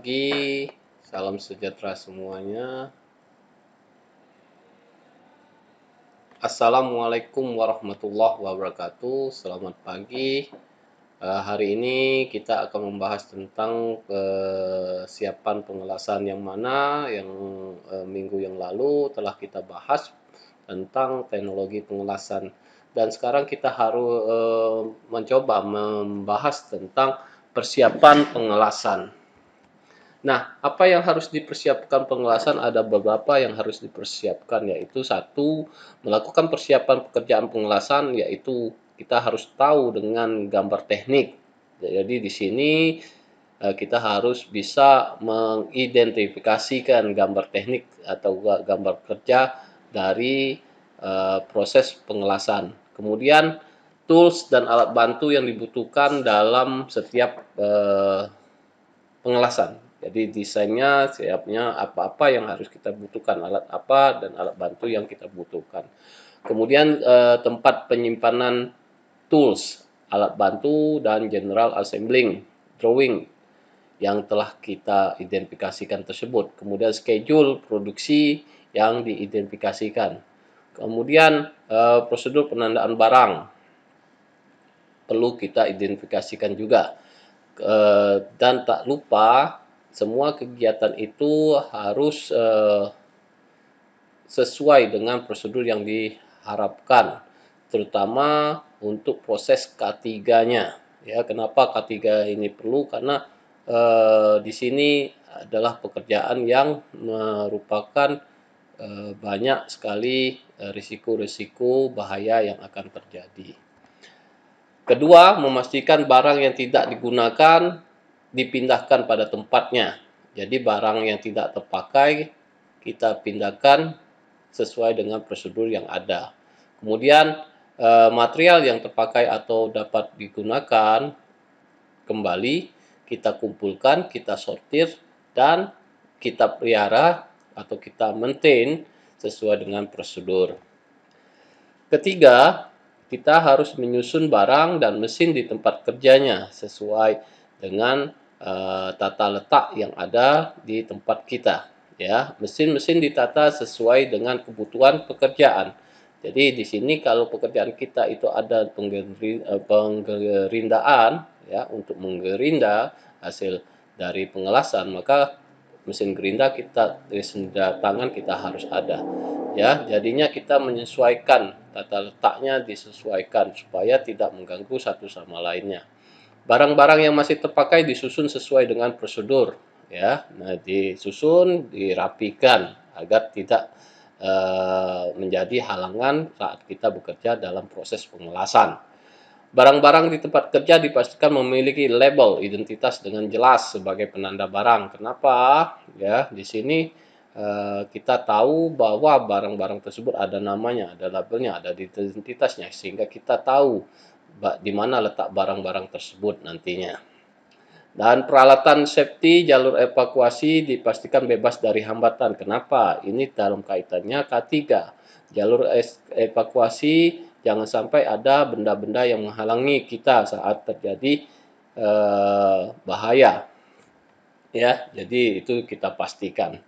pagi, salam sejahtera semuanya. Assalamualaikum warahmatullahi wabarakatuh. Selamat pagi. Hari ini kita akan membahas tentang kesiapan pengelasan yang mana yang minggu yang lalu telah kita bahas tentang teknologi pengelasan. Dan sekarang kita harus mencoba membahas tentang persiapan pengelasan. Nah, apa yang harus dipersiapkan pengelasan? Ada beberapa yang harus dipersiapkan, yaitu satu, melakukan persiapan pekerjaan pengelasan, yaitu kita harus tahu dengan gambar teknik. Jadi di sini kita harus bisa mengidentifikasikan gambar teknik atau gambar kerja dari proses pengelasan. Kemudian tools dan alat bantu yang dibutuhkan dalam setiap pengelasan. Jadi desainnya, siapnya apa-apa yang harus kita butuhkan, alat apa dan alat bantu yang kita butuhkan. Kemudian tempat penyimpanan tools, alat bantu dan general assembling, drawing yang telah kita identifikasikan tersebut. Kemudian schedule produksi yang diidentifikasikan. Kemudian prosedur penandaan barang perlu kita identifikasikan juga. Dan tak lupa semua kegiatan itu harus sesuai dengan prosedur yang diharapkan, terutama untuk proses K3-nya. Ya, kenapa K3 ini perlu? Karena di sini adalah pekerjaan yang merupakan banyak sekali risiko-risiko bahaya yang akan terjadi. Kedua, memastikan barang yang tidak digunakan dipindahkan pada tempatnya. Jadi barang yang tidak terpakai kita pindahkan sesuai dengan prosedur yang ada. Kemudian material yang terpakai atau dapat digunakan kembali kita kumpulkan, kita sortir dan kita pelihara atau kita maintain sesuai dengan prosedur. Ketiga, kita harus menyusun barang dan mesin di tempat kerjanya sesuai dengan tata letak yang ada di tempat kita. Ya, mesin-mesin ditata sesuai dengan kebutuhan pekerjaan. Jadi di sini kalau pekerjaan kita itu ada penggerindaan, ya, untuk menggerinda hasil dari pengelasan, maka mesin gerinda kita dari tangan kita harus ada. Ya, jadinya kita menyesuaikan tata letaknya, disesuaikan supaya tidak mengganggu satu sama lainnya. Barang-barang yang masih terpakai disusun sesuai dengan prosedur, ya. Nah, disusun, dirapikan agar tidak menjadi halangan saat kita bekerja dalam proses pengelasan. Barang-barang di tempat kerja dipastikan memiliki label identitas dengan jelas sebagai penanda barang. Kenapa? Ya, di sini kita tahu bahwa barang-barang tersebut ada namanya, ada labelnya, ada identitasnya, sehingga kita tahu di mana letak barang-barang tersebut nantinya. Dan peralatan safety jalur evakuasi dipastikan bebas dari hambatan. Kenapa? Ini dalam kaitannya K3. Jalur evakuasi jangan sampai ada benda-benda yang menghalangi kita saat terjadi bahaya. Ya, jadi itu kita pastikan.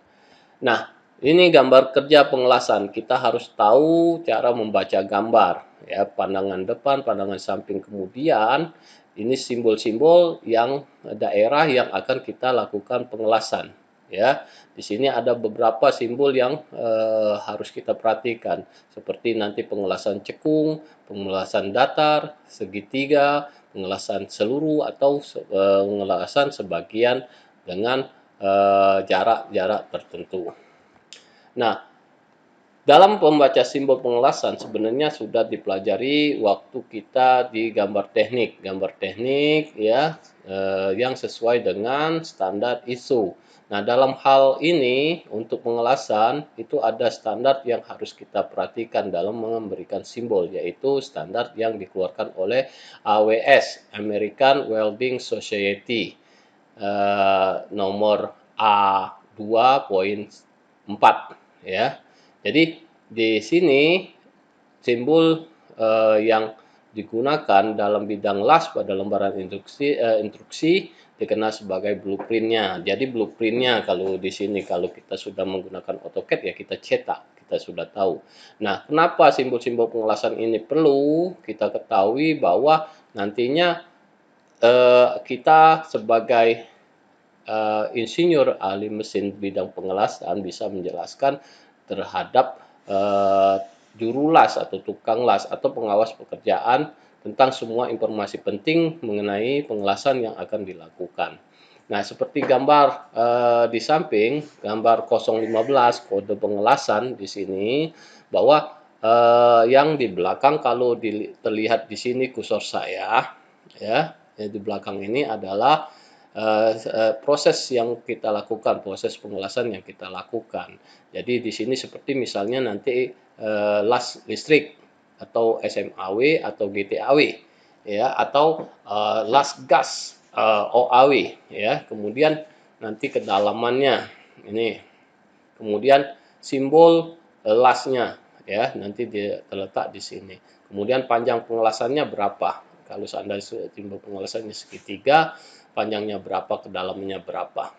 Nah, ini gambar kerja pengelasan. Kita harus tahu cara membaca gambar, ya, pandangan depan, pandangan samping, kemudian ini simbol-simbol yang daerah yang akan kita lakukan pengelasan, ya. Di sini ada beberapa simbol yang harus kita perhatikan, seperti nanti pengelasan cekung, pengelasan datar, segitiga, pengelasan seluruh atau pengelasan sebagian dengan jarak-jarak tertentu. Nah, dalam membaca simbol pengelasan sebenarnya sudah dipelajari waktu kita di gambar teknik ya, yang sesuai dengan standar ISO. Nah, dalam hal ini untuk pengelasan itu ada standar yang harus kita perhatikan dalam memberikan simbol, yaitu standar yang dikeluarkan oleh AWS, American Welding Society, nomor A2.4, ya. Jadi di sini simbol yang digunakan dalam bidang las pada lembaran instruksi dikenal sebagai blueprintnya. Jadi blueprintnya kalau di sini kalau kita sudah menggunakan AutoCAD ya kita cetak, kita sudah tahu. Nah, kenapa simbol-simbol pengelasan ini perlu kita ketahui bahwa nantinya kita sebagai insinyur ahli mesin bidang pengelasan bisa menjelaskan terhadap juru las atau tukang las atau pengawas pekerjaan tentang semua informasi penting mengenai pengelasan yang akan dilakukan. Nah, seperti gambar di samping, gambar 015 kode pengelasan di sini, bahwa yang di belakang kalau terlihat di sini kursor saya, ya, yang di belakang ini adalah proses yang kita lakukan, proses pengelasan yang kita lakukan. Jadi di sini seperti misalnya nanti las listrik atau SMAW atau GTAW, ya, atau las gas OAW, ya. Kemudian nanti kedalamannya ini, kemudian simbol lasnya, ya, nanti terletak di sini. Kemudian panjang pengelasannya berapa? Kalau seandainya simbol pengelasannya segitiga, panjangnya berapa, kedalamannya berapa.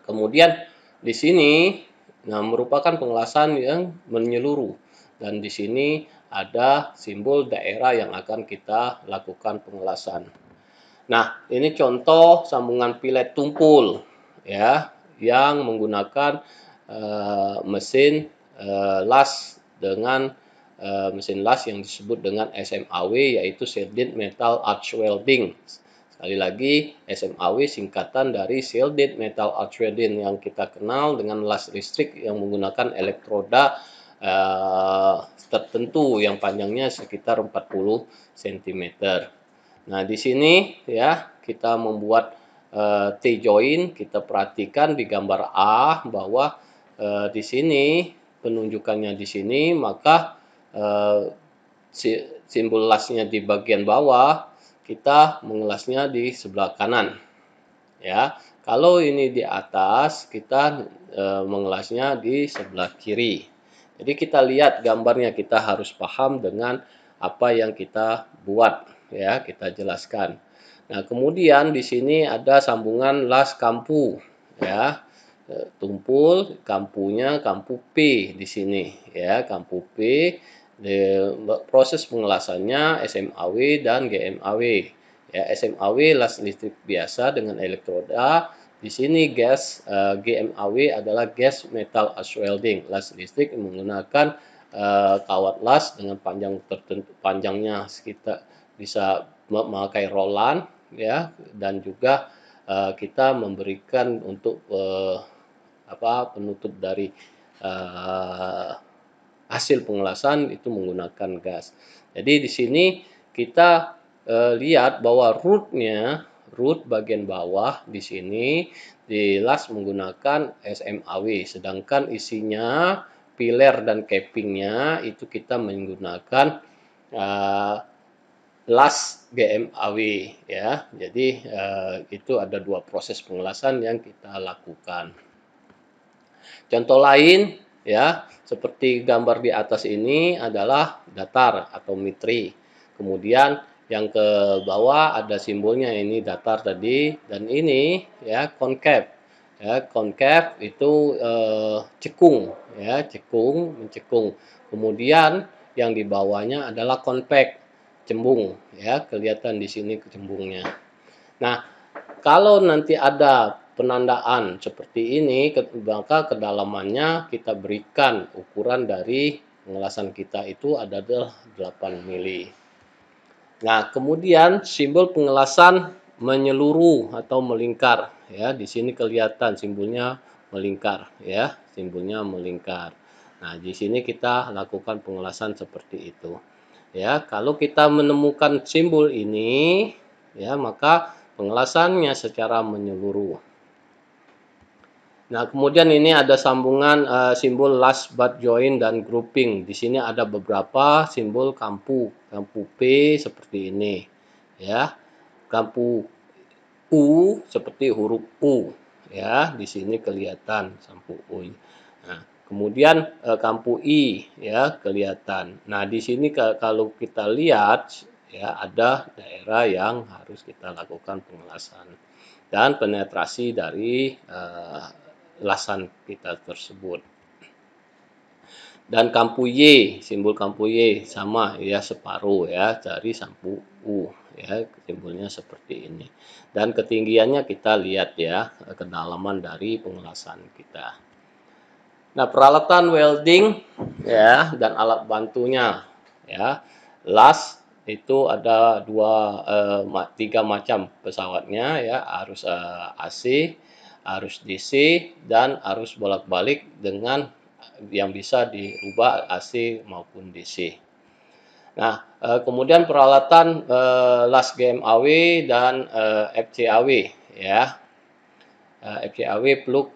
Kemudian di sini merupakan pengelasan yang menyeluruh, dan di sini ada simbol daerah yang akan kita lakukan pengelasan. Nah, ini contoh sambungan pilet tumpul, ya, yang menggunakan mesin las dengan mesin las yang disebut dengan SMAW, yaitu Shielded Metal Arch Welding. Sekali lagi, SMAW singkatan dari Shielded Metal Arch Welding yang kita kenal dengan las listrik yang menggunakan elektroda tertentu yang panjangnya sekitar 40 cm. Nah, di sini ya kita membuat T-joint. Kita perhatikan di gambar A bahwa di sini penunjukannya di sini, maka simbol lasnya di bagian bawah, kita mengelasnya di sebelah kanan, ya. Kalau ini di atas, kita mengelasnya di sebelah kiri. Jadi kita lihat gambarnya, kita harus paham dengan apa yang kita buat, ya, kita jelaskan. Nah, kemudian di sini ada sambungan las kampu, ya. Tumpul kampunya kampu P di sini, ya, kampu P. Proses pengelasannya SMAW dan GMAW. Ya, SMAW las listrik biasa dengan elektroda. Di sini gas GMAW adalah gas metal arch welding, las listrik menggunakan kawat las dengan panjang tertentu, panjangnya sekitar bisa memakai rolan, ya, dan juga kita memberikan untuk penutup dari hasil pengelasan itu menggunakan gas. Jadi di sini kita lihat bahwa root bagian bawah di sini dilas menggunakan SMAW, sedangkan isinya pilar dan cappingnya itu kita menggunakan las GMAW, ya. Jadi itu ada dua proses pengelasan yang kita lakukan. Contoh lain, ya, seperti gambar di atas ini adalah datar atau mitri. Kemudian yang ke bawah ada simbolnya, ini datar tadi, dan ini ya konkav. Ya, konkav itu cekung, ya, cekung, mencekung. Kemudian yang di bawahnya adalah konveks, cembung, ya, kelihatan di sini cembungnya. Nah, kalau nanti ada penandaan seperti ini, maka kedalamannya kita berikan ukuran dari pengelasan kita itu adalah 8 mili. Nah, kemudian simbol pengelasan menyeluruh atau melingkar, ya. Di sini kelihatan simbolnya melingkar, ya, simbolnya melingkar. Nah, di sini kita lakukan pengelasan seperti itu. Ya, kalau kita menemukan simbol ini, ya, maka pengelasannya secara menyeluruh. Nah, kemudian ini ada sambungan simbol last butt join dan grouping. Di sini ada beberapa simbol kampu P seperti ini, ya. Kampu U seperti huruf U, ya. Di sini kelihatan kampu U. Nah, kemudian kampu I, ya, kelihatan. Nah, di sini kalau kita lihat, ya, ada daerah yang harus kita lakukan pengelasan. dan penetrasi dari lasan kita tersebut. Dan kampu Y, simbol kampu Y sama ya, separuh ya dari sampul U ya, simbolnya seperti ini. Dan ketinggiannya kita lihat ya, kedalaman dari pengelasan kita. Nah, peralatan welding ya dan alat bantunya ya. Las itu ada tiga macam pesawatnya ya, arus AC, arus DC, dan arus bolak-balik dengan yang bisa dirubah AC maupun DC. Nah, kemudian peralatan las GMAW dan FCAW ya. FCAW plug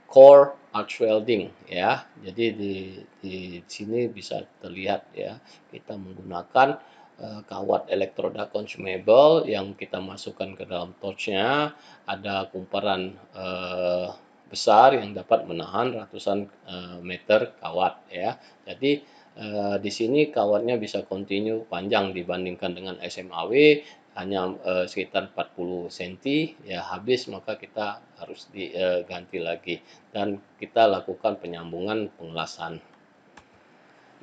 core arch welding ya. Jadi di sini bisa terlihat ya, kita menggunakan kawat elektroda consumable yang kita masukkan ke dalam torchnya. Ada kumparan besar yang dapat menahan ratusan meter kawat ya. Jadi di sini kawatnya bisa continue panjang dibandingkan dengan SMAW, hanya sekitar 40 cm ya, habis maka kita harus diganti lagi dan kita lakukan penyambungan pengelasan.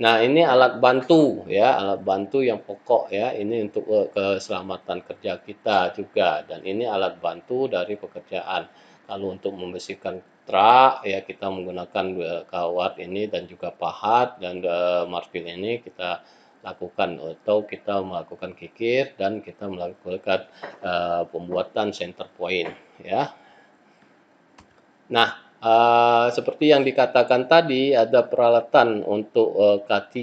Nah, ini alat bantu ya, alat bantu yang pokok ya, ini untuk keselamatan kerja kita juga, dan ini alat bantu dari pekerjaan. Kalau untuk membersihkan truk ya, kita menggunakan kawat ini dan juga pahat, dan martil ini kita lakukan, atau kita melakukan kikir dan kita melakukan pembuatan center point ya. Nah, seperti yang dikatakan tadi, ada peralatan untuk K3.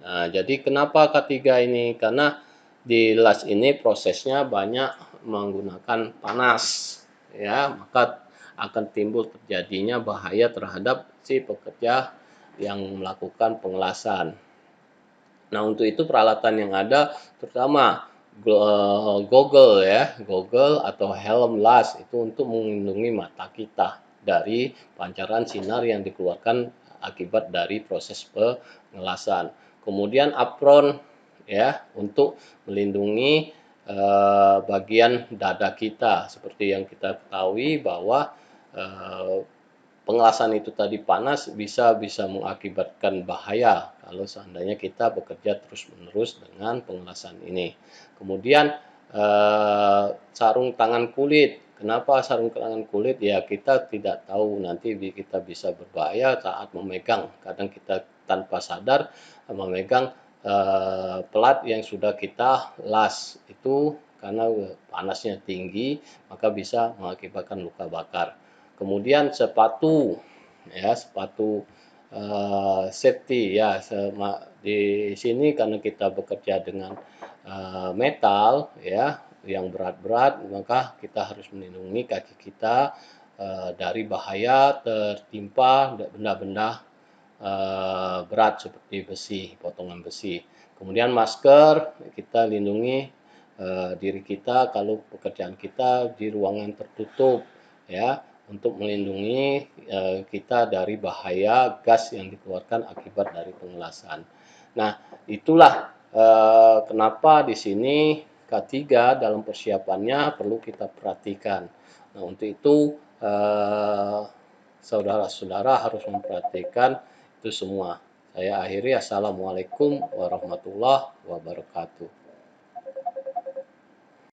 Nah, jadi kenapa K3 ini? Karena di las ini prosesnya banyak menggunakan panas, ya, maka akan timbul terjadinya bahaya terhadap si pekerja yang melakukan pengelasan. Nah, untuk itu peralatan yang ada terutama goggle ya, goggle atau helm las itu untuk melindungi mata kita dari pancaran sinar yang dikeluarkan akibat dari proses pengelasan. Kemudian apron ya, untuk melindungi bagian dada kita, seperti yang kita ketahui bahwa pengelasan itu tadi panas bisa mengakibatkan bahaya kalau seandainya kita bekerja terus-menerus dengan pengelasan ini. Kemudian sarung tangan kulit. Kenapa sarung tangan kulit? Ya, kita tidak tahu nanti kita bisa berbahaya saat memegang. Kadang kita tanpa sadar memegang pelat yang sudah kita las itu, karena panasnya tinggi maka bisa mengakibatkan luka bakar. Kemudian sepatu ya, sepatu safety ya, di sini karena kita bekerja dengan metal ya yang berat-berat, maka kita harus melindungi kaki kita dari bahaya tertimpa benda-benda berat seperti besi, potongan besi. Kemudian masker, kita lindungi diri kita kalau pekerjaan kita di ruangan tertutup ya, untuk melindungi kita dari bahaya gas yang dikeluarkan akibat dari pengelasan. Nah, itulah kenapa di sini K3 dalam persiapannya perlu kita perhatikan. Nah, untuk itu saudara-saudara harus memperhatikan itu semua. Saya akhiri, assalamualaikum warahmatullahi wabarakatuh.